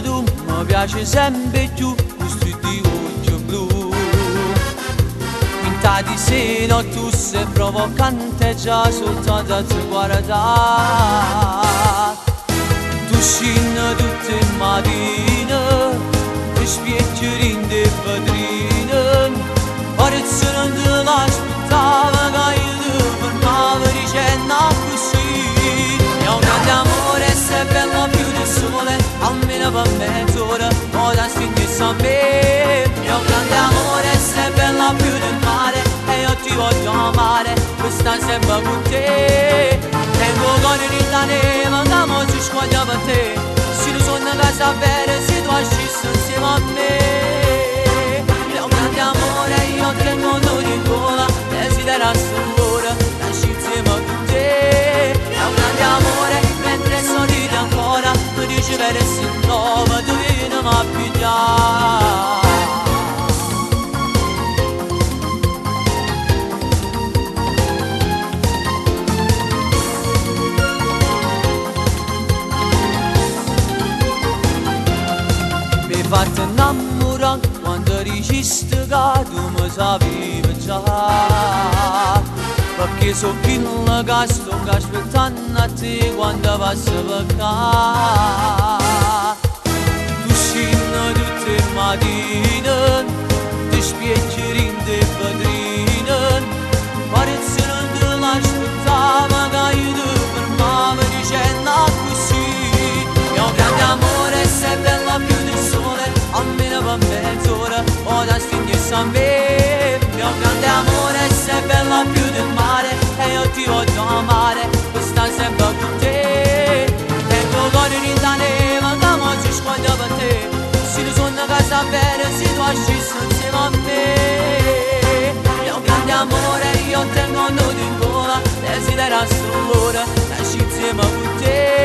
tu mi piace sempre più questo di occhio blu. Quinta di sera tu sei provocante già soltanto a te guardare. Tu scina tutte le mattine, ti spieggi in te padrine, ora se non te l'aspettava che io ti fermavo dicendo così. Mio grande amore, sei bello più del sole, almeno per mezz'ora, ora senti a me. Mio grande amore, sei bella più del mare, e io ti voglio amare, questa sempre con te. Tengo cuore di la neve, che mo si scoglia per te, se lo sogno che sapere se tu ascissi insieme a me. Mio grande amore, io tengo noi in gola, desidero solo lasci insieme con te. Mio grande amore, mentre sorridi ancora, tu dici per essere nuova, tu vieni a pigliare. Mi fate innamorare quando dici che tu mi sapevi già, perché so quello che sto aspettando a te quando passo per qua. Tu scini tutte le mattine, ti spieggi in te padrine, pare se non te l'aspettava che io ti fermavo dicendo così. Mio grande amore, sei bella più del sole, almeno per mezz'ora, ora stigni a me. Mio grande amore, sei bella più del mare, e io ti voglio amare, questa sempre con te. Tengo cuore di la neve, che mo si scoglia per te, se lo sogno che sapere se tu ascissi insieme a me. Mio grande amore, io tengo nudo in gola, desidero solo lasci insieme con te.